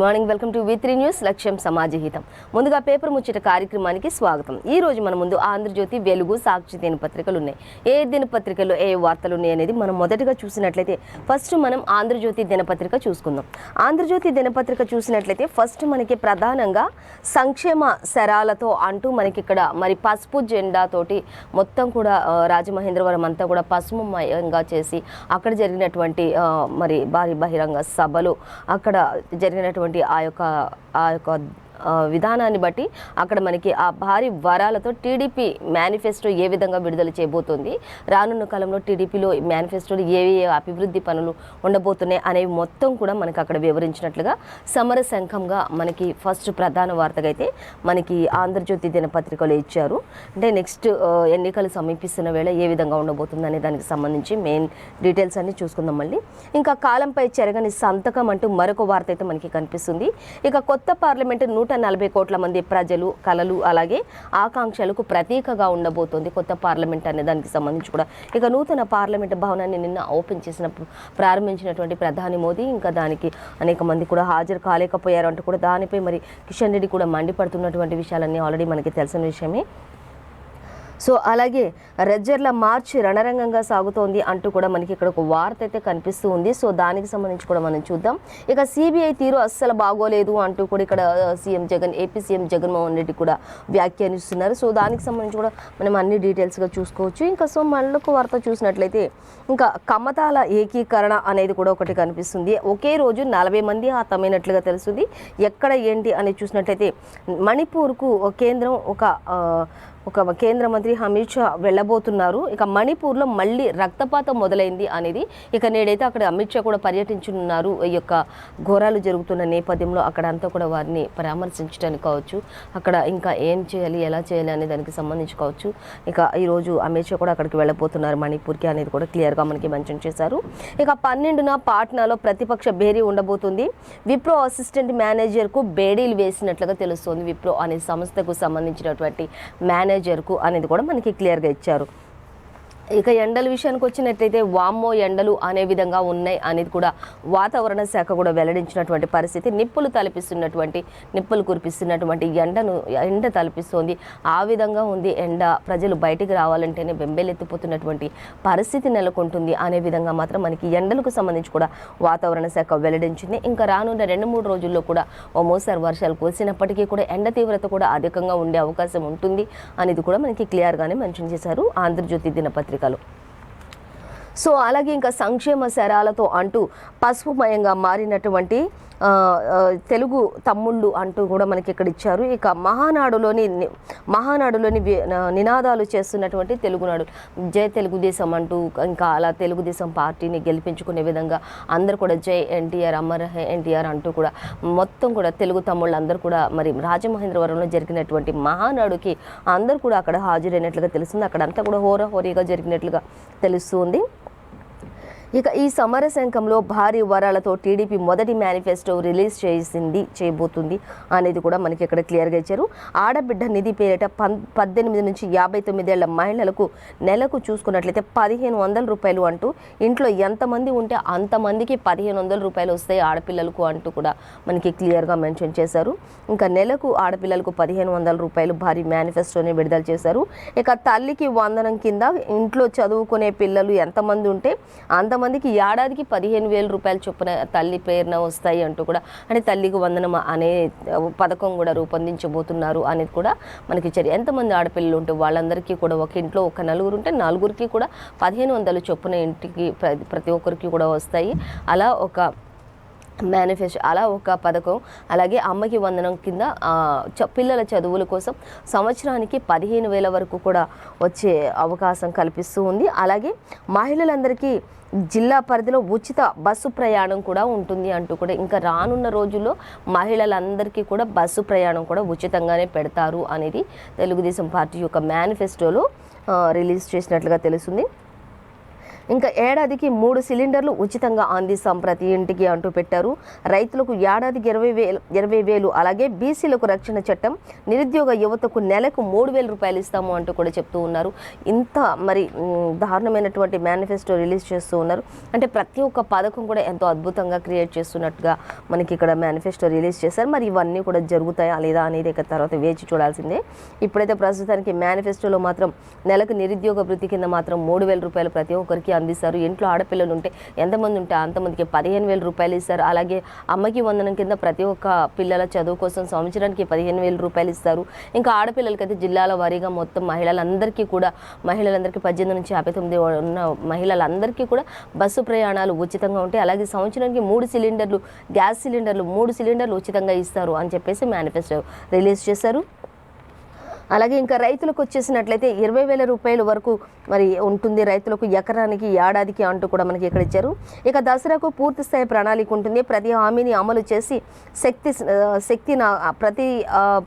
Morning, welcome to V3 news. లక్ష్యం సమాజహితం. ముందుగా paper ముచ్చట కార్యక్రమానికి స్వాగతం. ఈ రోజు మన ముందు ఆంధ్రజ్యోతి, వెలుగు, సాక్షి దినపత్రికలు ఉన్నాయి. ఏ దినపత్రికల్లో ఏ వార్తలు ఉన్నాయి అనేది మనం మొదటగా చూసినట్లయితే ఫస్ట్ మనం ఆంధ్రజ్యోతి దినపత్రిక చూసుకుందాం. ఆంధ్రజ్యోతి దినపత్రిక చూసినట్లయితే ఫస్ట్ మనకి ప్రధానంగా సంక్షేమ శరాలతో అంటూ మనకి ఇక్కడ మరి పసుపు జెండాతోటి మొత్తం కూడా రాజమహేంద్రవరం అంతా కూడా పసుపుమయంగా చేసి అక్కడ జరిగినటువంటి మరి భారీ బహిరంగ సభలు, అక్కడ జరిగినటువంటి ఆ యొక్క విధానాన్ని బట్టి అక్కడ మనకి ఆ భారీ వరాలతో టీడీపీ మేనిఫెస్టో ఏ విధంగా విడుదల చేయబోతుంది, రానున్న కాలంలో టీడీపీలో మేనిఫెస్టోలో ఏ అభివృద్ధి పనులు ఉండబోతున్నాయి అనేవి మొత్తం కూడా మనకి అక్కడ వివరించినట్లుగా సమర సంఘంగా మనకి ఫస్ట్ ప్రధాన వార్తగా అయితే మనకి ఆంధ్రజ్యోతి దినపత్రికలో ఇచ్చారు. అంటే నెక్స్ట్ ఎన్నికలు సమీపిస్తున్న వేళ ఏ విధంగా ఉండబోతుంది అనే దానికి సంబంధించి మెయిన్ డీటెయిల్స్ అన్ని చూసుకుందాం. మళ్ళీ ఇంకా కాలంపై చెరగని సంతకం అంటూ మరొక వార్త అయితే మనకి కనిపిస్తుంది. ఇక కొత్త పార్లమెంటు 140 కోట్ల మంది ప్రజలు కలలు అలాగే ఆకాంక్షలకు ప్రతీకగా ఉండబోతోంది కొత్త పార్లమెంట్ అనే దానికి సంబంధించి కూడా. ఇక నూతన పార్లమెంట్ భవనాన్ని నిన్న ఓపెన్ చేసినప్పుడు ప్రారంభించినటువంటి ప్రధాని మోదీ ఇంకా దానికి అనేక మంది కూడా హాజరు కాలేకపోయారు అంటూ కూడా దానిపై మరి కిషన్ రెడ్డి కూడా మండిపడుతున్నటువంటి విషయాలన్నీ ఆల్రెడీ మనకి తెలిసిన విషయమే. సో అలాగే రెజ్జర్ల మార్చ్ రణరంగంగా సాగుతోంది అంటూ కూడా మనకి ఇక్కడ ఒక వార్త అయితే కనిపిస్తూ ఉంది. సో దానికి సంబంధించి కూడా మనం చూద్దాం. ఇక సిబిఐ తీరు అస్సలు బాగోలేదు అంటూ కూడా ఇక్కడ ఏపీ సీఎం జగన్మోహన్ రెడ్డి కూడా వ్యాఖ్యానిస్తున్నారు. సో దానికి సంబంధించి కూడా మనం అన్ని డీటెయిల్స్గా చూసుకోవచ్చు. ఇంకా సో మళ్ళొక వార్త చూసినట్లయితే ఇంకా కమ్మతాల ఏకీకరణ అనేది కూడా ఒకటి కనిపిస్తుంది. ఒకే రోజు 40 మంది హతమైనట్లుగా తెలుస్తుంది. ఎక్కడ ఏంటి అనేది చూసినట్లయితే మణిపూర్కు కేంద్రం ఒక కేంద్ర మంత్రి అమిత్ షా వెళ్ళబోతున్నారు. ఇక మణిపూర్లో మళ్ళీ రక్తపాతం మొదలైంది అనేది ఇక నేడైతే అక్కడ అమిత్ షా కూడా పర్యటించనున్నారు. ఈ యొక్క ఘోరాలు జరుగుతున్న నేపథ్యంలో అక్కడ అంతా కూడా వారిని పరామర్శించడానికి కావచ్చు, అక్కడ ఇంకా ఏం చేయాలి ఎలా చేయాలి అనే దానికి సంబంధించి కావచ్చు. ఇక ఈరోజు అమిత్ షా కూడా అక్కడికి వెళ్ళబోతున్నారు మణిపూర్కి అనేది కూడా క్లియర్గా మనకి మెన్షన్ చేశారు. ఇక 12న పాట్నాలో ప్రతిపక్ష భేరీ ఉండబోతుంది. విప్రో అసిస్టెంట్ మేనేజర్కు బేడీలు వేసినట్లుగా తెలుస్తోంది. విప్రో అనే సంస్థకు సంబంధించినటువంటి మేనేజర్కు అనేది కూడా మనకి క్లియర్గా ఇచ్చారు. ఇక ఎండల విషయానికి వచ్చినట్లయితే వామ్మో ఎండలు అనే విధంగా ఉన్నాయి అనేది కూడా వాతావరణ శాఖ కూడా వెల్లడించినటువంటి పరిస్థితి. నిప్పులు కురిపిస్తున్నటువంటి ఎండ తలపిస్తోంది. ఆ విధంగా ఉంది ఎండ. ప్రజలు బయటికి రావాలంటేనే బెంబేలెత్తిపోతున్నటువంటి పరిస్థితి నెలకొంటుంది అనే విధంగా మాత్రం మనకి ఎండలకు సంబంధించి కూడా వాతావరణ శాఖ వెల్లడించింది. ఇంకా రానున్న 2-3 రోజుల్లో కూడా మోస్తరు వర్షాలు కురిసినప్పటికీ కూడా ఎండ తీవ్రత కూడా అధికంగా ఉండే అవకాశం ఉంటుంది అనేది కూడా మనకి క్లియర్గానే మెన్షన్ చేశారు ఆంధ్రజ్యోతి దినపత్రిక. సో అలాగే ఇంకా సంక్షేమ శరాలతో అంటూ పసుపుమయంగా మారినటువంటి తెలుగు తమ్ముళ్ళు అంటూ కూడా మనకి ఇక్కడ ఇచ్చారు. ఇక మహానాడులోని నినాదాలు చేస్తున్నటువంటి తెలుగునాడు జై తెలుగుదేశం అంటూ ఇంకా అలా తెలుగుదేశం పార్టీని గెలిపించుకునే విధంగా అందరూ కూడా జై ఎన్టీఆర్ అమర్ ఎన్టీఆర్ అంటూ కూడా మొత్తం కూడా తెలుగు తమ్ముళ్ళు అందరూ కూడా మరి రాజమహేంద్రవరంలో జరిగినటువంటి మహానాడుకి అందరూ కూడా అక్కడ హాజరైనట్లుగా తెలుస్తుంది. అక్కడంతా కూడా హోరాహోరీగా జరిగినట్లుగా తెలుస్తుంది. ఇక ఈ సమరశంఖంలో భారీ వరాలతో టీడీపీ మొదటి మేనిఫెస్టో రిలీజ్ చేయబోతుంది అనేది కూడా మనకి ఇక్కడ క్లియర్గా ఇచ్చారు. ఆడబిడ్డ నిధి పేరిట 18 నుంచి 59 ఏళ్ల మహిళలకు నెలకు చూసుకున్నట్లయితే 1500 రూపాయలు అంటూ ఇంట్లో ఎంతమంది ఉంటే అంతమందికి 1500 రూపాయలు వస్తాయి ఆడపిల్లలకు అంటూ కూడా మనకి క్లియర్గా మెన్షన్ చేశారు. ఇంకా నెలకు ఆడపిల్లలకు 1500 రూపాయలు భారీ మేనిఫెస్టోని విడుదల చేశారు. ఇక తల్లికి వందనం కింద ఇంట్లో చదువుకునే పిల్లలు ఎంతమంది ఉంటే అంతమందికి ఏడాదికి 15,000 రూపాయల చొప్పున తల్లి పేరున వస్తాయి అంటూ కూడా అంటే తల్లికి వందనం అనే పథకం కూడా రూపొందించబోతున్నారు అనేది కూడా మనకి ఇచ్చారు. ఎంతమంది ఆడపిల్లలు ఉంటే వాళ్ళందరికీ కూడా ఒక ఇంట్లో ఒక నలుగురు ఉంటే నలుగురికి కూడా 1500 చొప్పున ఇంటికి ప్రతి ఒక్కరికి కూడా వస్తాయి. అలా ఒక మేనిఫెస్టో, అలా ఒక పథకం. అలాగే అమ్మకి వందనం కింద పిల్లల చదువుల కోసం సంవత్సరానికి 15,000 వరకు కూడా వచ్చే అవకాశం కల్పిస్తూ ఉంది. అలాగే మహిళలందరికీ జిల్లా పరిధిలో ఉచిత బస్సు ప్రయాణం కూడా ఉంటుంది అంటూ కూడా ఇంకా రానున్న రోజుల్లో మహిళలందరికీ కూడా బస్సు ప్రయాణం కూడా ఉచితంగానే పెడతారు అనేది తెలుగుదేశం పార్టీ యొక్క మేనిఫెస్టోలో రిలీజ్ చేసినట్లుగా తెలుస్తుంది. ఇంకా ఏడాదికి 3 సిలిండర్లు ఉచితంగా అందిస్తాం ప్రతి ఇంటికి అంటూ పెట్టారు. రైతులకు ఏడాదికి 20,000 అలాగే బీసీలకు రక్షణ చట్టం, నిరుద్యోగ యువతకు నెలకు 3,000 రూపాయలు ఇస్తాము అంటూ కూడా చెప్తూ ఉన్నారు. ఇంత మరి దారుణమైనటువంటి మేనిఫెస్టో రిలీజ్ చేస్తూ ఉన్నారు. అంటే ప్రతి ఒక్క పథకం కూడా ఎంతో అద్భుతంగా క్రియేట్ చేస్తున్నట్టుగా మనకి ఇక్కడ మేనిఫెస్టో రిలీజ్ చేశారు. మరి ఇవన్నీ కూడా జరుగుతాయా లేదా అనేది ఇక తర్వాత వేచి చూడాల్సిందే. ఇప్పుడైతే ప్రస్తుతానికి మేనిఫెస్టోలో మాత్రం నెలకు నిరుద్యోగ వృత్తి కింద మాత్రం 3,000 రూపాయలు ప్రతి ఒక్కరికి అందిస్తారు. ఇంట్లో ఆడపిల్లలు ఉంటే ఎంతమంది ఉంటే అంతమందికి 15,000 రూపాయలు ఇస్తారు. అలాగే అమ్మకి వందనం కింద ప్రతి ఒక్క పిల్లల చదువు కోసం సంవత్సరానికి 15,000 రూపాయలు ఇస్తారు. ఇంకా ఆడపిల్లలకైతే జిల్లాల వారీగా మొత్తం మహిళలందరికీ 18 నుంచి 59 ఉన్న మహిళలందరికీ కూడా బస్సు ప్రయాణాలు ఉచితంగా ఉంటాయి. అలాగే సంవత్సరానికి 3 సిలిండర్లు గ్యాస్ సిలిండర్లు 3 సిలిండర్లు ఉచితంగా ఇస్తారు అని చెప్పేసి మేనిఫెస్టో రిలీజ్ చేశారు. అలాగే ఇంకా రైతులకు వచ్చేసినట్లయితే 20,000 రూపాయల వరకు మరి ఉంటుంది రైతులకు ఎకరానికి ఏడాదికి అంటూ కూడా మనకి ఇక్కడ ఇచ్చారు. ఇక దసరాకు పూర్తి స్థాయి ప్రణాళిక ఉంటుంది. ప్రతి హామీని అమలు చేసి శక్తి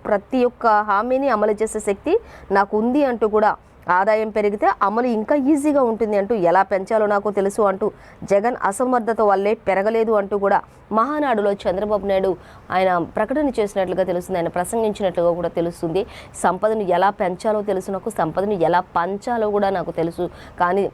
ప్రతి ఒక్క హామీని అమలు చేసే శక్తి నాకు ఉంది అంటూ కూడా ఆదాయం పెరిగితే అమలు ఇంకా ఈజీగా ఉంటుంది అంటూ ఎలా పెంచాలో నాకు తెలుసు అంటూ జగన్ అసమర్థత వల్లే పెరగలేదు అంటూ కూడా మహానాడులో చంద్రబాబు నాయుడు ఆయన ప్రకటన చేసినట్లుగా తెలుస్తుంది. ఆయన ప్రసంగించినట్లుగా కూడా తెలుస్తుంది. సంపదను ఎలా పెంచాలో తెలుసు నాకు, సంపదను ఎలా పంచాలో కూడా నాకు తెలుసు. కానీ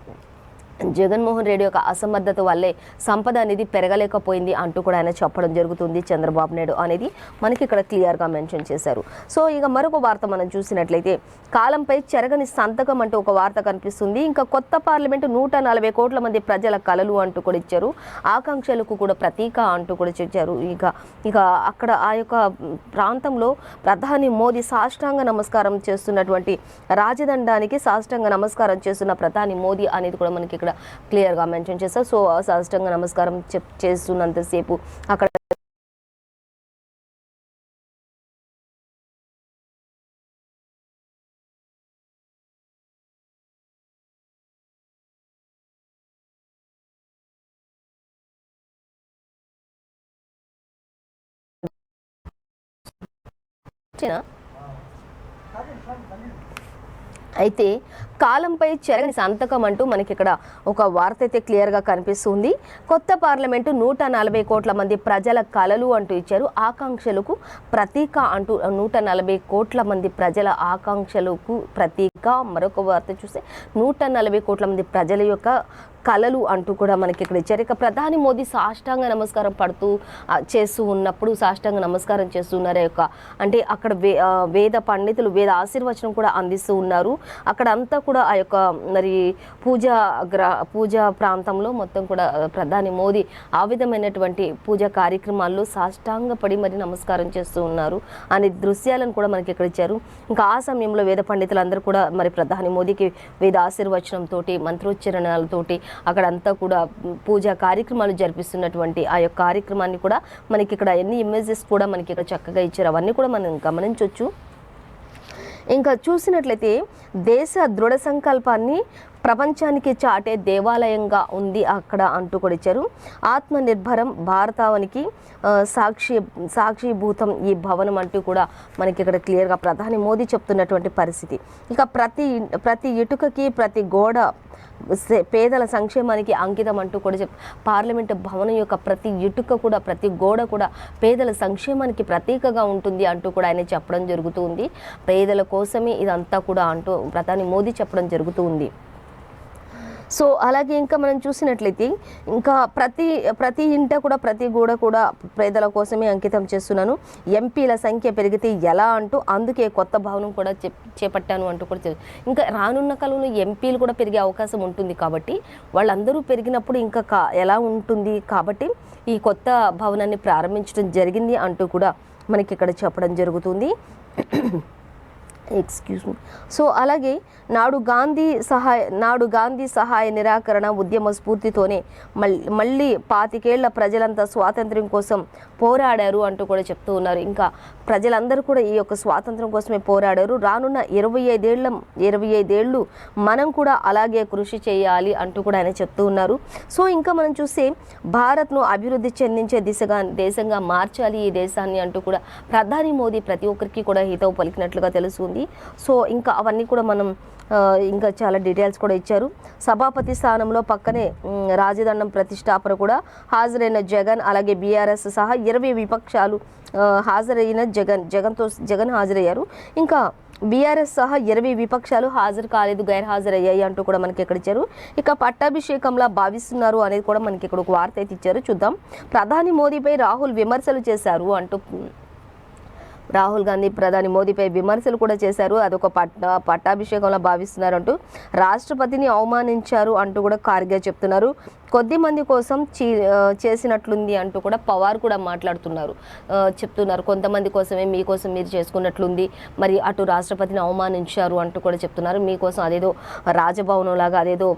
జగన్మోహన్ రెడ్డి యొక్క అసమర్థత వల్లే సంపద అనేది పెరగలేకపోయింది అంటూ కూడా ఆయన చెప్పడం జరుగుతుంది. చంద్రబాబు నాయుడు అనేది మనకి ఇక్కడ క్లియర్గా మెన్షన్ చేశారు. సో ఇక మరొక వార్త మనం చూసినట్లయితే కాలంపై చెరగని సంతకం అంటూ ఒక వార్త కనిపిస్తుంది. ఇంకా కొత్త పార్లమెంటు 140 కోట్ల మంది ప్రజల కలలు అంటూ కూడా ఇచ్చారు. ఆకాంక్షలకు కూడా ప్రతీక అంటూ కూడా ఇచ్చారు. ఇక అక్కడ ఆ యొక్క ప్రాంతంలో ప్రధాని మోదీ సాష్టాంగ నమస్కారం చేస్తున్నటువంటి రాజదండానికి సాష్టాంగ నమస్కారం చేస్తున్న ప్రధాని మోదీ అనేది కూడా మనకి ఇక్కడ క్లియర్గా మెన్షన్ చేశారు. సో సాష్టాంగ నమస్కారం చేస్తున్నంతసేపు అక్కడ అయితే కాలంపై చెరగని సంతకం అంటూ మనకి ఇక్కడ ఒక వార్త అయితే క్లియర్గా కనిపిస్తుంది. కొత్త పార్లమెంటు 140 కోట్ల మంది ప్రజల కలలు అంటూ ఇచ్చారు. ఆకాంక్షలకు ప్రతీక అంటూ 140 కోట్ల మంది ప్రజల ఆకాంక్షలకు ప్రతీక. మరొక వార్త చూస్తే 140 కోట్ల మంది ప్రజల యొక్క కలలు అంటూ కూడా మనకి ఇక్కడ ఇచ్చారు. ఇక ప్రధాని మోదీ సాష్టాంగ నమస్కారం చేస్తూ ఉన్నప్పుడు సాష్టాంగ నమస్కారం చేస్తున్నారు. అంటే అక్కడ వేద పండితులు వేద ఆశీర్వచనం కూడా అందిస్తూ ఉన్నారు. అక్కడ అంతా కూడా ఆ యొక్క మరి పూజా ప్రాంతంలో మొత్తం కూడా ప్రధాని మోదీ ఆ విధమైనటువంటి పూజా కార్యక్రమాల్లో సాష్టాంగ పడి మరి నమస్కారం చేస్తూ ఉన్నారు అనే దృశ్యాలను కూడా మనకి ఇక్కడ ఇచ్చారు. ఇంకా ఆ సమయంలో వేద పండితులందరూ కూడా మరి ప్రధాని మోదీకి వేద ఆశీర్వచనంతో మంత్రోచ్చరణలతోటి అక్కడంతా కూడా పూజా కార్యక్రమాలు జరిపిస్తున్నటువంటి ఆ యొక్క కార్యక్రమాన్ని కూడా మనకి ఇక్కడ ఎన్ని ఇమేజెస్ కూడా మనకి ఇక్కడ చక్కగా ఇచ్చారు. అవన్నీ కూడా మనం గమనించవచ్చు. ఇంకా చూసినట్లయితే దేశ దృఢ సంకల్పాన్ని ప్రపంచానికి చాటే దేవాలయంగా ఉంది అక్కడ అంటూ కూడా ఇచ్చారు. ఆత్మనిర్భరం భారతావనికి సాక్షిభూతం ఈ భవనం అంటూ కూడా మనకి ఇక్కడ క్లియర్గా ప్రధాని మోదీ చెప్తున్నటువంటి పరిస్థితి. ఇక ప్రతి ఇటుకకి ప్రతి గోడ పేదల సంక్షేమానికి అంకితం అంటూ కూడా పార్లమెంటు భవనం యొక్క ప్రతి ఇటుక కూడా ప్రతి గోడ కూడా పేదల సంక్షేమానికి ప్రతీకగా ఉంటుంది అంటూ కూడా ఆయన చెప్పడం జరుగుతుంది. పేదల కోసమే ఇదంతా కూడా అంటూ ప్రధాని మోదీ చెప్పడం జరుగుతుంది. సో అలాగే ఇంకా మనం చూసినట్లయితే ఇంకా ప్రతి ఇంట కూడా ప్రతి గోడ కూడా పేదల కోసమే అంకితం చేస్తున్నాను. ఎంపీల సంఖ్య పెరిగితే ఎలా అంటూ అందుకే కొత్త భవనం కూడా చేపట్టాను అంటూ కూడా ఇంకా రానున్న కాలంలో ఎంపీలు కూడా పెరిగే అవకాశం ఉంటుంది. కాబట్టి వాళ్ళందరూ పెరిగినప్పుడు ఇంకా ఎలా ఉంటుంది కాబట్టి ఈ కొత్త భవనాన్ని ప్రారంభించడం జరిగింది అంటూ కూడా మనకి ఇక్కడ చెప్పడం జరుగుతుంది. Excuse me. సో అలాగే నాడు గాంధీ సహాయ నిరాకరణ ఉద్యమ స్ఫూర్తితోనే మళ్ళీ 25 ఏళ్ల ప్రజలంతా స్వాతంత్ర్యం కోసం పోరాడారు అంటూ కూడా చెప్తూ ఉన్నారు. ఇంకా ప్రజలందరూ కూడా ఈ యొక్క స్వాతంత్రం కోసమే పోరాడారు. రానున్న 25 ఏళ్ళు మనం కూడా అలాగే కృషి చేయాలి అంటూ కూడా ఆయన చెప్తూ ఉన్నారు. సో ఇంకా మనం చూస్తే భారత్ను అభివృద్ధి చెందించే దేశంగా మార్చాలి ఈ దేశాన్ని అంటూ కూడా ప్రధాని మోదీ ప్రతి ఒక్కరికి కూడా హితవు పలికినట్లుగా తెలుస్తుంది. ఉంది. సో ఇంకా అవన్నీ కూడా మనం ఇంకా చాలా డీటెయిల్స్ కూడా ఇచ్చారు. సభాపతి స్థానంలో పక్కనే రాజదండం ప్రతిష్టాపన కూడా హాజరైన జగన్, అలాగే బీఆర్ఎస్ సహా 20 విపక్షాలు హాజరైన జగన్ హాజరయ్యారు. ఇంకా బీఆర్ఎస్ సహా 20 విపక్షాలు హాజరు కాలేదు, గైర్హాజరయ్యాయి అంటూ కూడా మనకి ఎక్కడ ఇచ్చారు. ఇక పట్టాభిషేకంలా భావిస్తున్నారు అనేది కూడా మనకి ఇక్కడ ఒక వార్త అయితే ఇచ్చారు. చూద్దాం. ప్రధాని మోదీపై రాహుల్ విమర్శలు చేశారు అంటూ రాహుల్ గాంధీ ప్రధాని మోదీపై విమర్శలు కూడా చేశారు. అదొక పట్టాభిషేకంలో భావిస్తున్నారు అంటూ రాష్ట్రపతిని అవమానించారు అంటూ కూడా ఖార్గే చెప్తున్నారు. కొద్ది మంది కోసం చేసినట్లుంది అంటూ కూడా పవార్ కూడా చెప్తున్నారు. కొంతమంది కోసమే, మీకోసం మీరు చేసుకున్నట్లుంది, మరి అటు రాష్ట్రపతిని అవమానించారు అంటూ కూడా చెప్తున్నారు. మీకోసం అదేదో రాజభవనం లాగా, అదేదో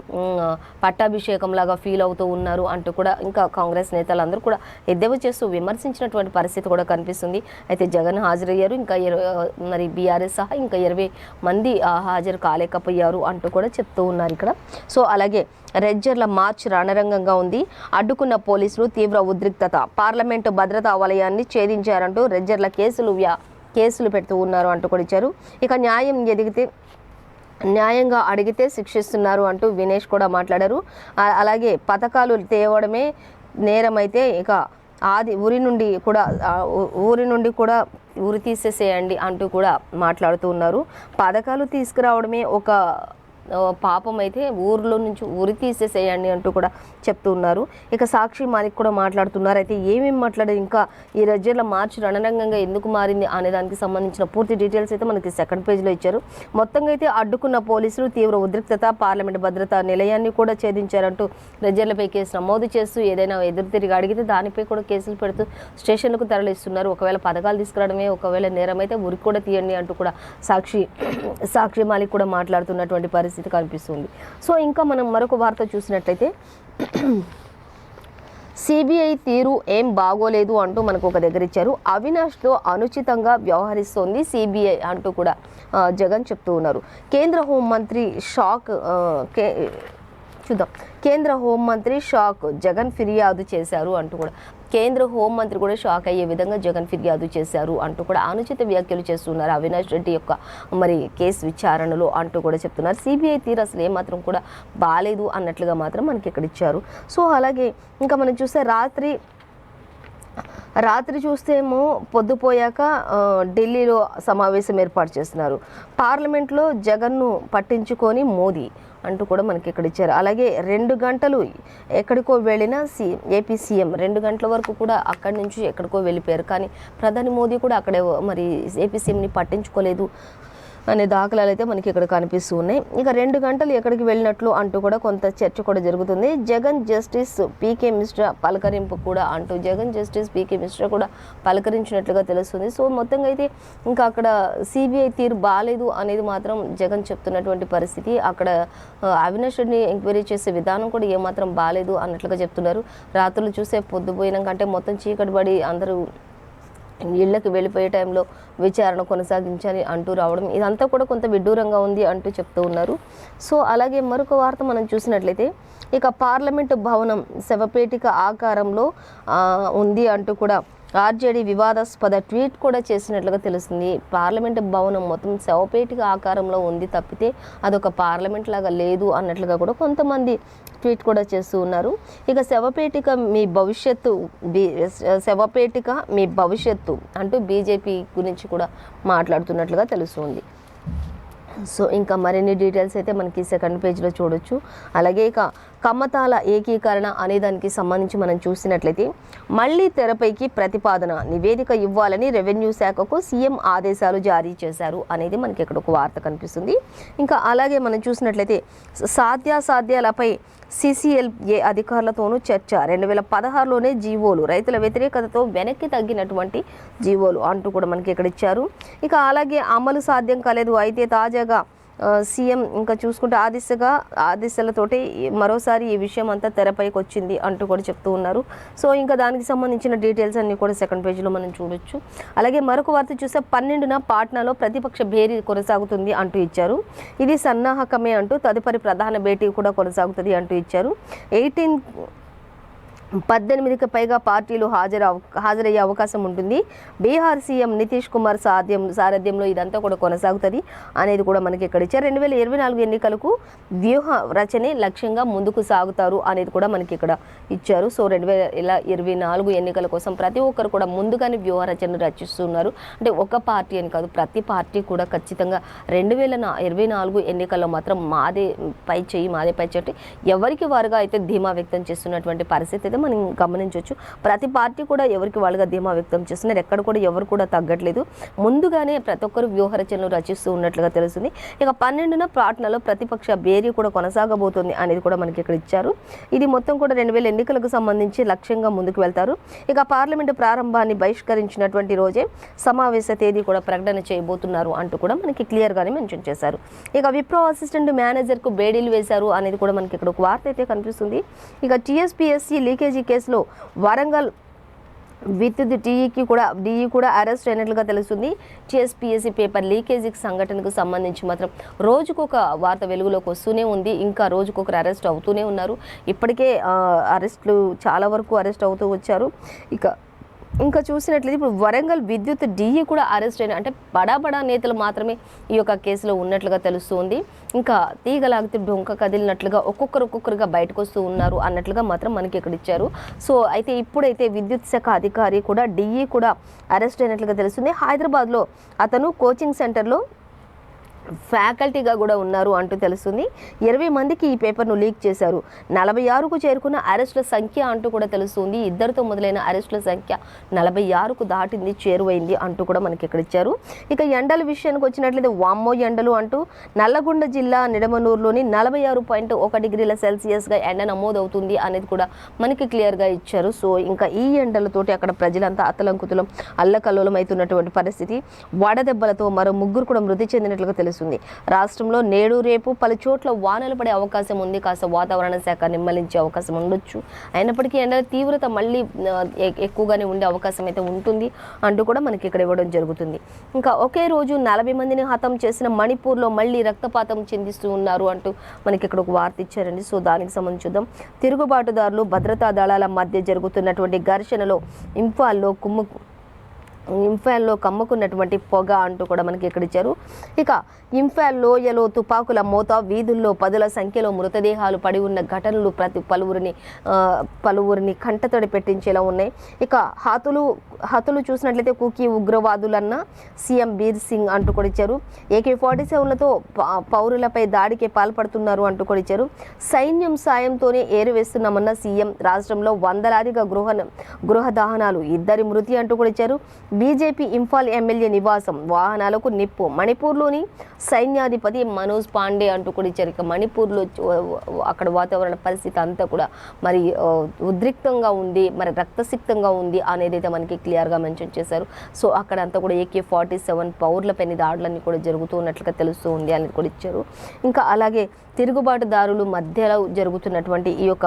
పట్టాభిషేకం లాగా ఫీల్ అవుతూ ఉన్నారు అంటూ కూడా ఇంకా కాంగ్రెస్ నేతలందరూ కూడా ఎద్దేవా చేస్తూ విమర్శించినటువంటి పరిస్థితి కూడా కనిపిస్తుంది. అయితే జగన్ హాజరయ్యారు, ఇంకా మరి బీఆర్ఎస్ సహా ఇంకా 20 మంది హాజరు కాలేకపోయారు అంటూ కూడా చెప్తూ ఉన్నారు ఇక్కడ. సో అలాగే రెడ్జర్ల మార్చ్ రణరంగంగా ఉంది. అడ్డుకున్న పోలీసులు తీవ్ర ఉద్రిక్తత. పార్లమెంటు భద్రతా వలయాన్ని ఛేదించారంటూ రెడ్జర్ల కేసులు పెడుతూ ఉన్నారు అంటూ కూడా ఇచ్చారు. ఇక న్యాయంగా అడిగితే శిక్షిస్తున్నారు అంటూ వినేష్ కూడా మాట్లాడారు. అలాగే పథకాలు తేవడమే నేరమైతే ఇక ఊరి నుండి కూడా ఊరి తీసేసేయండి అంటూ కూడా మాట్లాడుతూ ఉన్నారు. పథకాలు తీసుకురావడమే ఒక పాపం అయితే ఊర్లో నుంచి ఊరి తీసేసేయండి అంటూ కూడా చెప్తూ ఉన్నారు. ఇక సాక్షి మాలిక్ కూడా మాట్లాడుతున్నారు. అయితే ఏమేమి మాట్లాడారు, ఇంకా ఈ రెడ్జర్ల మార్చి రణరంగంగా ఎందుకు మారింది అనే దానికి సంబంధించిన పూర్తి డీటెయిల్స్ అయితే మనకి సెకండ్ పేజ్లో ఇచ్చారు. మొత్తంగా అయితే అడ్డుకున్న పోలీసులు తీవ్ర ఉద్రిక్తత, పార్లమెంట్ భద్రతా నిలయాన్ని కూడా ఛేదించారంటూ రెడ్జర్లపై కేసు నమోదు చేస్తూ ఏదైనా ఎదురు తిరిగి అడిగితే దానిపై కూడా కేసులు పెడుతూ స్టేషన్లకు తరలిస్తున్నారు. ఒకవేళ పథకాలు తీసుకురావడమే ఒకవేళ నేరం అయితే ఉరికి కూడా తీయండి అంటూ కూడా సాక్షి మాలిక్ కూడా మాట్లాడుతున్నటువంటి పరిస్థితి కనిపిస్తుంది. సో ఇంకా మనం మరొక వార్త చూసినట్లయితే సిబిఐ తీరు ఏం బాగోలేదు అంటూ మనకు ఒక దగ్గర ఇచ్చారు. అవినాష్తో అనుచితంగా వ్యవహరిస్తోంది సిబిఐ అంటూ కూడా జగన్ చెప్తూ ఉన్నారు. కేంద్ర హోంమంత్రి కేంద్ర హోంమంత్రి షాక్, జగన్ ఫిర్యాదు చేశారు అంటూ కూడా కేంద్ర హోంమంత్రి కూడా షాక్ అయ్యే విధంగా జగన్ ఫిర్యాదు చేశారు అంటూ కూడా అనుచిత వ్యాఖ్యలు చేస్తున్నారు అవినాష్ రెడ్డి యొక్క మరి కేసు విచారణలో అంటూ కూడా చెప్తున్నారు. సిబిఐ తీరు అసలు ఏమాత్రం కూడా బాలేదు అన్నట్లుగా మాత్రం మనకి ఇక్కడ ఇచ్చారు. సో అలాగే ఇంకా మనం చూస్తే రాత్రి చూస్తేమో పొద్దుపోయాక ఢిల్లీలో సమావేశం ఏర్పాటు చేస్తున్నారు. పార్లమెంట్లో జగన్ను పట్టించుకొని మోదీ అంటూ కూడా మనకి ఇక్కడ ఇచ్చారు. అలాగే 2 గంటలు ఎక్కడికో వెళ్ళిన ఏపీ సీఎం 2 గంటల వరకు కూడా అక్కడి నుంచి ఎక్కడికో వెళ్ళిపోయారు. కానీ ప్రధాని మోదీ కూడా అక్కడే మరి ఏపీ సీఎంని పట్టించుకోలేదు అనే దాఖలాలు అయితే మనకి ఇక్కడ కనిపిస్తూ ఉన్నాయి. ఇక 2 గంటలు ఎక్కడికి వెళ్ళినట్లు అంటూ కూడా కొంత చర్చ కూడా జరుగుతుంది. జగన్ జస్టిస్ పీకే మిశ్రా పలకరింపు కూడా అంటూ జగన్ జస్టిస్ పీకే మిశ్రా కూడా పలకరించినట్లుగా తెలుస్తుంది. సో మొత్తంగా అయితే ఇంకా అక్కడ సిబిఐ తీరు బాగాలేదు అనేది మాత్రం జగన్ చెప్తున్నటువంటి పరిస్థితి. అక్కడ అవినాష్ రెడ్డిని ఎంక్వైరీ చేసే విధానం కూడా ఏమాత్రం బాగాలేదు అన్నట్లుగా చెప్తున్నారు. రాత్రులు చూసే పొద్దుపోయినాక అంటే మొత్తం చీకటి పడి అందరూ ఇళ్లకు వెళ్ళిపోయే టైంలో విచారణ కొనసాగించాలి అంటూ రావడం ఇదంతా కూడా కొంత విడ్డూరంగా ఉంది అంటూ చెప్తూ ఉన్నారు. సో అలాగే మరొక వార్త మనం చూసినట్లయితే ఇక పార్లమెంటు భవనం శవపేటిక ఆకారంలో ఉంది అంటూ కూడా ఆర్జేడీ వివాదాస్పద ట్వీట్ కూడా చేసినట్లుగా తెలుస్తుంది. పార్లమెంటు భవనం మొత్తం శవపేటిక ఆకారంలో ఉంది తప్పితే అదొక పార్లమెంట్ లాగా లేదు అన్నట్లుగా కూడా కొంతమంది ట్వీట్ కూడా చేస్తూ ఉన్నారు. ఇక శవపేటిక మీ భవిష్యత్తు అంటూ బీజేపీ గురించి కూడా మాట్లాడుతున్నట్లుగా తెలుస్తుంది. సో ఇంకా మరిన్ని డీటెయిల్స్ అయితే మనకి సెకండ్ పేజ్లో చూడొచ్చు. అలాగే ఇక కమ్మతాల ఏకీకరణ అనే దానికి సంబంధించి మనం చూసినట్లయితే మళ్ళీ తెరపైకి ప్రతిపాదన నివేదిక ఇవ్వాలని రెవెన్యూ శాఖకు సీఎం ఆదేశాలు జారీ చేశారు అనేది మనకి ఇక్కడ ఒక వార్త కనిపిస్తుంది. ఇంకా అలాగే మనం చూసినట్లయితే సాధ్యాసాధ్యాలపై CCLA అధికారులతోనూ చర్చ. 2016లోనే జీవోలు రైతుల వ్యతిరేకతతో వెనక్కి తగ్గినటువంటి జీవోలు అంటూ కూడా మనకి ఇక్కడ ఇచ్చారు. ఇక అలాగే అమలు సాధ్యం కాలేదు. అయితే తాజాగా సీఎం ఇంకా చూసుకుంటే ఆదేశాలతోటి మరోసారి ఈ విషయం అంతా తెరపైకి వచ్చింది అంటూ కూడా చెప్తూ ఉన్నారు. సో ఇంకా దానికి సంబంధించిన డీటెయిల్స్ అన్ని కూడా సెకండ్ పేజీలో మనం చూడొచ్చు. అలాగే మరొక వార్త చూస్తే 12న పాట్నాలో ప్రతిపక్ష భేరీ కొనసాగుతుంది అంటూ ఇచ్చారు. ఇది సన్నాహకమే అంటూ తదుపరి ప్రధాన భేటీ కూడా కొనసాగుతుంది అంటూ ఇచ్చారు. 18కి పైగా పార్టీలు హాజరయ్యే అవకాశం ఉంటుంది. బీహార్ సీఎం నితీష్ కుమార్ సారథ్యంలో ఇదంతా కూడా కొనసాగుతుంది అనేది కూడా మనకి ఇక్కడ ఇచ్చారు. 2024 ఎన్నికలకు వ్యూహ రచనే లక్ష్యంగా ముందుకు సాగుతారు అనేది కూడా మనకి ఇక్కడ ఇచ్చారు. సో 2024 ఎన్నికల కోసం ప్రతి ఒక్కరు కూడా ముందుగానే వ్యూహ రచన రచిస్తున్నారు. అంటే ఒక పార్టీ అని కాదు, ప్రతి పార్టీ కూడా ఖచ్చితంగా 2024 ఎన్నికల్లో మాత్రం మాదే పై చెట్టు ఎవరికి వారుగా అయితే ధీమా వ్యక్తం చేస్తున్నటువంటి పరిస్థితి అయితే మనం గమనించవచ్చు. ప్రతి పార్టీ కూడా ఎవరికి వాళ్ళుగా ధీమా వ్యక్తం చేస్తున్నారు. ఎక్కడ కూడా ఎవరు కూడా తగ్గట్లేదు. ముందుగానే ప్రతి ఒక్కరు వ్యూహ రచనలు రచిస్తూ ఉన్నట్లుగా తెలుస్తుంది. ఇక 12న పాట్నాలో ప్రతిపక్ష భేరీ కూడా కొనసాగబోతుంది అనేది కూడా మనకి ఇక్కడ ఇచ్చారు. ఇది మొత్తం కూడా 2000 ఎన్నికలకు సంబంధించి లక్ష్యంగా ముందుకు వెళ్తారు. ఇక పార్లమెంటు ప్రారంభాన్ని బహిష్కరించినటువంటి రోజే సమావేశ తేదీ కూడా ప్రకటన చేయబోతున్నారు అంటూ కూడా మనకి క్లియర్గానే మెన్షన్ చేశారు. ఇక విప్రో అసిస్టెంట్ మేనేజర్కు బేడీలు వేశారు అనేది కూడా మనకి ఇక్కడ ఒక వార్త అయితే కనిపిస్తుంది. ఇక టీఎస్పీఎస్సీ లీకేజీ కేసులో వరంగల్ విద్యుత్ డిఈ కూడా అరెస్ట్ అయినట్లుగా తెలుస్తుంది. టీఎస్పీఎస్సీ పేపర్ లీకేజీ సంఘటనకు సంబంధించి మాత్రం రోజుకొక వార్త వెలుగులోకి వస్తూనే ఉంది. ఇంకా రోజుకొకరు అరెస్ట్ అవుతూనే ఉన్నారు. ఇప్పటికే అరెస్టులు చాలా వరకు అరెస్ట్ అవుతూ వచ్చారు. ఇంకా చూసినట్లయితే ఇప్పుడు వరంగల్ విద్యుత్ డిఈ కూడా అరెస్ట్ అయిన, అంటే బడా నేతలు మాత్రమే ఈ యొక్క కేసులో ఉన్నట్లుగా తెలుస్తుంది. ఇంకా తీగలాగితే డొంక కదిలినట్లుగా ఒక్కొక్కరుగా బయటకు వస్తూ ఉన్నారు అన్నట్లుగా మాత్రం మనకి ఇక్కడ ఇచ్చారు. సో అయితే ఇప్పుడైతే విద్యుత్ శాఖ అధికారి కూడా డిఈ కూడా అరెస్ట్ అయినట్లుగా తెలుస్తుంది. హైదరాబాద్లో అతను కోచింగ్ సెంటర్లో ఫ్యాకల్టీగా కూడా ఉన్నారు అంటూ తెలుస్తుంది. 20 మందికి ఈ పేపర్ను లీక్ చేశారు. 46కు చేరుకున్న అరెస్టుల సంఖ్య అంటూ కూడా తెలుస్తుంది. ఇద్దరితో మొదలైన అరెస్టుల సంఖ్య 46కు దాటింది, చేరువైంది అంటూ కూడా మనకి ఇక్కడ ఇచ్చారు. ఇక ఎండల విషయానికి వచ్చినట్లయితే వామ్మో ఎండలు అంటూ నల్లగొండ జిల్లా నిడమనూరులోని 46.1 డిగ్రీల సెల్సియస్గా ఎండ నమోదవుతుంది అనేది కూడా మనకి క్లియర్గా ఇచ్చారు. సో ఇంకా ఈ ఎండలతోటి అక్కడ ప్రజలంతా అతలంకుతలం అల్లకల్లోలం అవుతున్నటువంటి పరిస్థితి. వడదెబ్బలతో మరో 3 కూడా మృతి చెందినట్లుగా తెలుస్తుంది. రాష్ట్రంలో నేడు రేపు పలు చోట్ల వానలు పడే అవకాశం ఉంది. కాస్త వాతావరణ శాఖ నిమ్మలించే అవకాశం ఉండొచ్చు. అయినప్పటికీ ఎండల తీవ్రత మళ్ళీ ఎక్కువగానే ఉండే అవకాశం అయితే ఉంటుంది అంటూ కూడా మనకి ఇక్కడ ఇవ్వడం జరుగుతుంది. ఇంకా ఒకే రోజు 40 మందిని హతం చేసిన మణిపూర్లో మళ్ళీ రక్తపాతం చెందిస్తూ ఉన్నారు అంటూ మనకి ఇక్కడ ఒక వార్త ఇచ్చారండి. సో దానికి సంబంధించి చూద్దాం. తిరుగుబాటుదారులు భద్రతా దళాల మధ్య జరుగుతున్నటువంటి ఘర్షణలో ఇంఫాల్లో కమ్ముకున్నటువంటి పొగ అంటూ కూడా మనకి ఇక్కడ ఇచ్చారు. ఇక ఇంఫాల్ లోయలో తుపాకుల మోత, వీధుల్లో పదుల సంఖ్యలో మృతదేహాలు పడి ఉన్న ఘటనలు పలువురిని కంటతడి పెట్టించేలా ఉన్నాయి. ఇక హతులు చూసినట్లయితే కుకీ ఉగ్రవాదులన్న సీఎం బీర్ సింగ్ అంటూ కూడా ఇచ్చారు. AK-47లతో పౌరులపై దాడికి పాల్పడుతున్నారు అంటూ కూడా ఇచ్చారు. సైన్యం సాయంతోనే ఏరువేస్తున్నామన్న సీఎం. రాష్ట్రంలో వందలాదిగా గృహ దహనాలు, 2 మృతి అంటూ కూడా ఇచ్చారు. బీజేపీ ఇంఫాల్ ఎమ్మెల్యే నివాసం వాహనాలకు నిప్పు. మణిపూర్లోని సైన్యాధిపతి మనోజ్ పాండే అంటూ కూడా ఇచ్చారు. ఇక మణిపూర్లో అక్కడ వాతావరణ పరిస్థితి అంతా కూడా మరి ఉద్రిక్తంగా ఉంది, మరి రక్తసిక్తంగా ఉంది అనేది అయితే మనకి క్లియర్గా మెన్షన్ చేశారు. సో అక్కడ అంతా కూడా AK-47 పౌరులపైన దాడులన్నీ కూడా జరుగుతూ ఉన్నట్లుగా తెలుస్తూ ఉంది అని కూడా ఇచ్చారు. ఇంకా అలాగే తిరుగుబాటుదారులు మధ్యలో జరుగుతున్నటువంటి ఈ యొక్క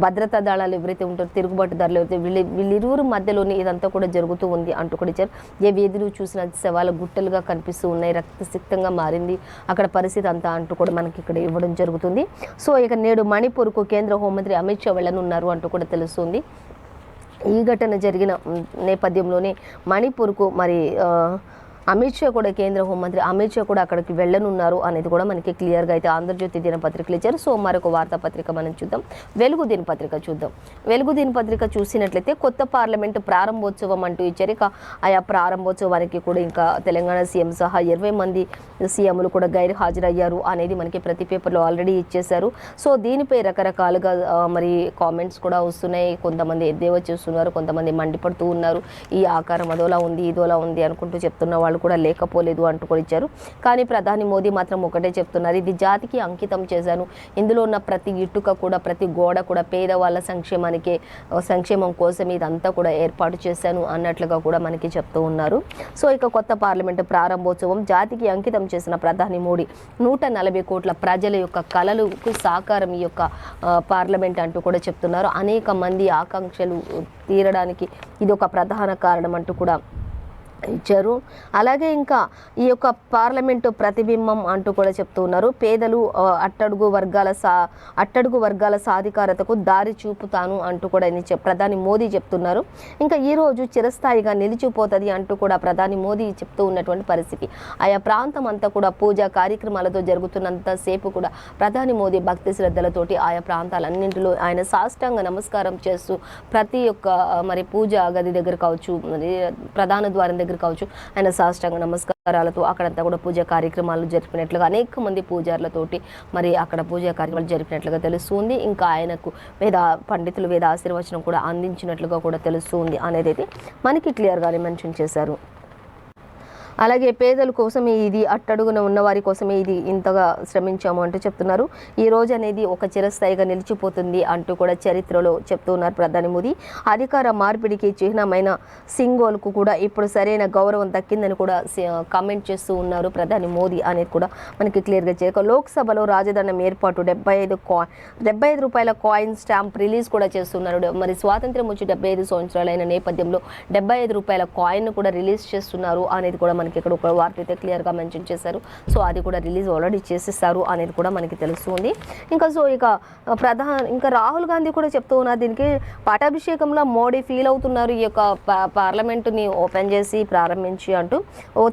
భద్రతా దళాలు ఎవరైతే ఉంటారో, తిరుగుబాటుదారులు ఎవరైతే వీళ్ళిరువురు మధ్యలోనే ఇదంతా కూడా జరుగుతూ ఉంది అంటూ కూడా ఇచ్చారు. ఏ వీధులు చూసిన శవాల గుట్టలుగా కనిపిస్తూ ఉన్నాయి, రక్తసిక్తంగా మారింది అక్కడ పరిస్థితి అంతా అంటూ కూడా మనకి ఇక్కడ ఇవ్వడం జరుగుతుంది. సో ఇక నేడు మణిపూర్కు కేంద్ర హోంమంత్రి అమిత్ షా వెళ్ళనున్నారు అంటూ కూడా తెలుస్తుంది. ఈ ఘటన జరిగిన నేపథ్యంలోనే మణిపూర్కు మరి అమిత్ షా కూడా, కేంద్ర హోంమంత్రి అమిత్ షా కూడా అక్కడికి వెళ్ళనున్నారు అనేది కూడా మనకి క్లియర్గా అయితే ఆంధ్రజ్యోతి దినపత్రికలు ఇచ్చారు. సో మరొక వార్తాపత్రిక మనం చూద్దాం. వెలుగు దినపత్రిక చూద్దాం. వెలుగు దినపత్రిక చూసినట్లయితే కొత్త పార్లమెంటు ప్రారంభోత్సవం అంటూ ఇచ్చారు. ఇక ఆయా ప్రారంభోత్సవానికి కూడా ఇంకా తెలంగాణ సీఎం సహా 20 మంది సీఎంలు కూడా గైరు హాజరయ్యారు అనేది మనకి ప్రతి పేపర్లో ఆల్రెడీ ఇచ్చేశారు. సో దీనిపై రకరకాలుగా మరి కామెంట్స్ కూడా వస్తున్నాయి. కొంతమంది ఎద్దేవా చేస్తున్నారు, కొంతమంది మండిపడుతూ ఉన్నారు. ఈ ఆకారం అదోలా ఉంది, ఇదోలా ఉంది అనుకుంటూ చెప్తున్న వాళ్ళు కూడా లేకపోలేదు అంటూ కూడా ఇచ్చారు. కానీ ప్రధాని మోదీ మాత్రం ఒకటే చెప్తున్నారు, ఇది జాతికి అంకితం చేశాను. ఇందులో ఉన్న ప్రతి ఇటుక కూడా, ప్రతి గోడ కూడా పేదవాళ్ళ సంక్షేమం కోసం ఇదంతా కూడా ఏర్పాటు చేశాను అన్నట్లుగా కూడా మనకి చెప్తూ ఉన్నారు. సో ఇక కొత్త పార్లమెంటు ప్రారంభోత్సవం జాతికి అంకితం చేసిన ప్రధాని మోడీ 140 కోట్ల ప్రజల యొక్క కలలకు సాకారం ఈ యొక్క పార్లమెంట్ అంటూ కూడా చెప్తున్నారు. అనేక మంది ఆకాంక్షలు తీరడానికి ఇది ఒక ప్రధాన కారణం అంటూ కూడా ఇచ్చారు. అలాగే ఇంకా ఈ యొక్క పార్లమెంటు ప్రతిబింబం అంటూ కూడా చెప్తూ ఉన్నారు. పేదలు అట్టడుగు వర్గాల సాధికారతకు దారి చూపుతాను అంటూ కూడా ప్రధాని మోదీ చెప్తున్నారు. ఇంకా ఈరోజు చిరస్థాయిగా నిలిచిపోతుంది అంటూ కూడా ప్రధాని మోదీ చెప్తూ ఉన్నటువంటి పరిస్థితి. ఆయా ప్రాంతం అంతా కూడా పూజా కార్యక్రమాలతో జరుగుతున్నంతసేపు కూడా ప్రధాని మోదీ భక్తి శ్రద్ధలతోటి ఆయా ప్రాంతాలన్నింటిలో ఆయన సాష్టాంగ నమస్కారం చేస్తూ ప్రతి ఒక్క మరి పూజా గది దగ్గర కావచ్చు, మరి ప్రధాన ద్వారం దగ్గర కావచ్చు, ఆయన సాష్టాంగ నమస్కారాలతో అక్కడంతా కూడా పూజా కార్యక్రమాలు జరిపినట్లుగా అనేక మంది పూజారులతోటి మరి అక్కడ పూజా కార్యక్రమాలు జరిపినట్లుగా తెలుస్తుంది. ఇంకా ఆయనకు పండితులు వేద ఆశీర్వచనం కూడా అందించినట్లుగా కూడా తెలుస్తుంది అనేది అయితే మనకి క్లియర్గానే మెన్షన్ చేశారు. అలాగే పేదల కోసమే ఇది, అట్టడుగున ఉన్న వారి కోసమే ఇది ఇంతగా శ్రమించాము అంటూ చెప్తున్నారు. ఈ రోజు అనేది ఒక చిరస్థాయిగా నిలిచిపోతుంది అంటూ కూడా చరిత్రలో చెప్తున్నారు ప్రధాని మోదీ. అధికార మార్పిడికి చిహ్నమైన సింగోల్కు కూడా ఇప్పుడు సరైన గౌరవం దక్కిందని కూడా కామెంట్ చేస్తూ ఉన్నారు ప్రధాని మోదీ అనేది కూడా మనకి క్లియర్గా చేయక. లోక్సభలో రాజధానం ఏర్పాటు 75 రూపాయల కాయిన్ స్టాంప్ రిలీజ్ కూడా చేస్తున్నారు. మరి స్వాతంత్ర్యం వచ్చి 75 సంవత్సరాలైన నేపథ్యంలో 75 రూపాయల కాయిన్ కూడా రిలీజ్ చేస్తున్నారు అనేది కూడా మనకి ఇక్కడ ఒక వార్త అయితే క్లియర్గా మెన్షన్ చేశారు. సో అది కూడా రిలీజ్ ఆల్రెడీ చేసేస్తారు అనేది కూడా మనకి తెలుస్తుంది. ఇంకా రాహుల్ గాంధీ కూడా చెప్తూ ఉన్నారు, దీనికి పట్టాభిషేకంలో మోడీ ఫీల్ అవుతున్నారు ఈ యొక్క పార్లమెంటుని ఓపెన్ చేసి ప్రారంభించి అంటూ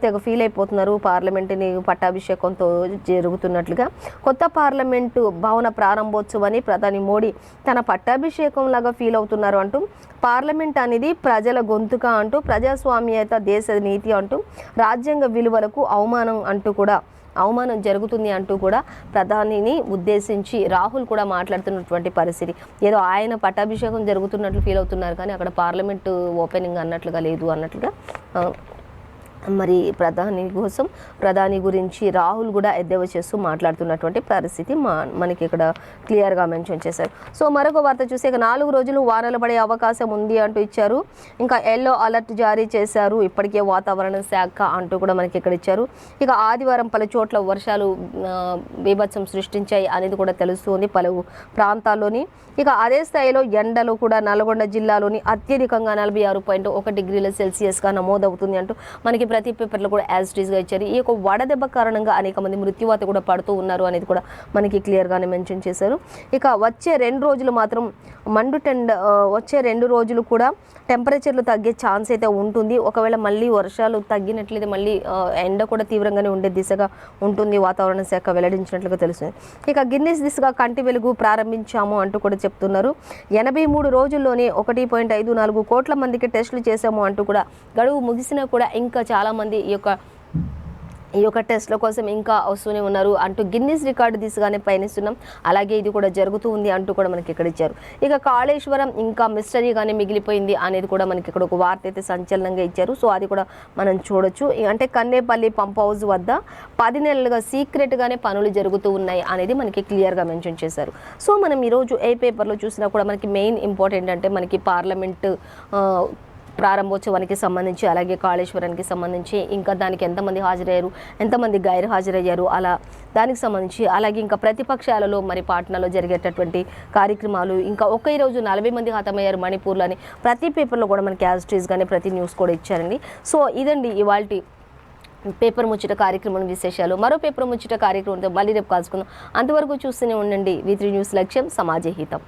తెగ ఫీల్ అయిపోతున్నారు. పార్లమెంటుని పట్టాభిషేకంతో జరుగుతున్నట్లుగా కొత్త పార్లమెంటు భవన ప్రారంభోత్సవాన్ని ప్రధాని మోడీ తన పట్టాభిషేకం లాగా ఫీల్ అవుతున్నారు అంటూ, పార్లమెంట్ అనేది ప్రజల గొంతుక అంటూ, ప్రజాస్వామ్యత దేశ నీతి అంటూ, రాజ్యాంగ విలువలకు అవమానం జరుగుతుంది అంటూ కూడా ప్రధానిని ఉద్దేశించి రాహుల్ కూడా మాట్లాడుతున్నటువంటి పరిస్థితి. ఏదో ఆయన పట్టాభిషేకం జరుగుతున్నట్లు ఫీల్ అవుతున్నారు, కానీ అక్కడ పార్లమెంటు ఓపెనింగ్ అన్నట్లుగా లేదు అన్నట్లుగా మరి ప్రధాని గురించి రాహుల్ కూడా ఎద్దేవా చేస్తూ మాట్లాడుతున్నటువంటి పరిస్థితి మనకి ఇక్కడ క్లియర్గా మెన్షన్ చేశారు. సో మరొక వార్త చూస్తే ఇక 4 రోజులు వానలు పడే అవకాశం ఉంది అంటూ ఇచ్చారు. ఇంకా ఎల్లో అలర్ట్ జారీ చేశారు ఇప్పటికే వాతావరణ శాఖ అంటూ కూడా మనకి ఇక్కడ ఇచ్చారు. ఇక ఆదివారం పలు చోట్ల వర్షాలు బీభత్సం సృష్టించాయి అనేది కూడా తెలుస్తుంది పలు ప్రాంతాల్లోని. ఇక అదే స్థాయిలో ఎండలు కూడా నల్గొండ జిల్లాలోని అత్యధికంగా 46.1 డిగ్రీల సెల్సియస్గా నమోదవుతుంది అంటూ మనకి ప్రతి పేపర్లో కూడా యాజ్ ఇట్ ఈస్గా ఇచ్చారు. ఈ యొక్క వడదెబ్బ కారణంగా అనేక మంది మృత్యువాత కూడా పడుతూ ఉన్నారు అనేది కూడా మనకి క్లియర్గానే మెన్షన్ చేశారు. ఇక వచ్చే 2 రోజులు మాత్రం వచ్చే 2 రోజులు కూడా టెంపరేచర్లు తగ్గే ఛాన్స్ అయితే ఉంటుంది. ఒకవేళ మళ్ళీ వర్షాలు తగ్గినట్లయితే మళ్ళీ ఎండ కూడా తీవ్రంగానే ఉండే దిశగా ఉంటుంది వాతావరణ శాఖ వెల్లడించినట్లుగా తెలుస్తుంది. ఇక గిన్నిస్ దిశగా కంటి వెలుగు ప్రారంభించాము అంటూ కూడా చెప్తున్నారు. 83 రోజుల్లోనే 1.54 కోట్ల మందికి టెస్టులు చేశాము అంటూ కూడా గడువు ముగిసినా కూడా ఇంకా చాలామంది ఈ యొక్క టెస్ట్ల కోసం ఇంకా వస్తూనే ఉన్నారు అంటూ గిన్నిస్ రికార్డు దిశగానే పయనిస్తున్నాం, అలాగే ఇది కూడా జరుగుతూ ఉంది అంటూ కూడా మనకి ఇక్కడ ఇచ్చారు. ఇక కాళేశ్వరం ఇంకా మిస్టరీగానే మిగిలిపోయింది అనేది కూడా మనకి ఇక్కడ ఒక వార్త అయితే సంచలనంగా ఇచ్చారు. సో అది కూడా మనం చూడొచ్చు. అంటే కన్నేపల్లి పంప్ హౌస్ వద్ద 10 నెలలుగా సీక్రెట్గానే పనులు జరుగుతూ ఉన్నాయి అనేది మనకి క్లియర్గా మెన్షన్ చేశారు. సో మనం ఈరోజు ఏ పేపర్లో చూసినా కూడా మనకి మెయిన్ ఇంపార్టెంట్ అంటే మనకి పార్లమెంటు ప్రారంభోత్సవానికి సంబంధించి, అలాగే కాళేశ్వరానికి సంబంధించి, ఇంకా దానికి ఎంతమంది హాజరయ్యారు, ఎంతమంది గైరు హాజరయ్యారు, అలా దానికి సంబంధించి, అలాగే ఇంకా ప్రతిపక్షాలలో మరి పాట్నాలో జరిగేటటువంటి కార్యక్రమాలు, ఇంకా ఒకే రోజు 40 మంది హతమయ్యారు మణిపూర్లో అని ప్రతి పేపర్లో కూడా మనకి యాజ్ ఇట్ ఈస్ గానే ప్రతి న్యూస్ కూడా ఇచ్చారండి. సో ఇదండి ఇవాల్టి పేపర్ ముచ్చట కార్యక్రమం విశేషాలు. మరో పేపర్ ముచ్చట కార్యక్రమంతో మళ్ళీ రేపు కలుసుకుందాం. అంతవరకు చూస్తూనే ఉండండి V3 న్యూస్, లక్ష్యం సమాజ హితం.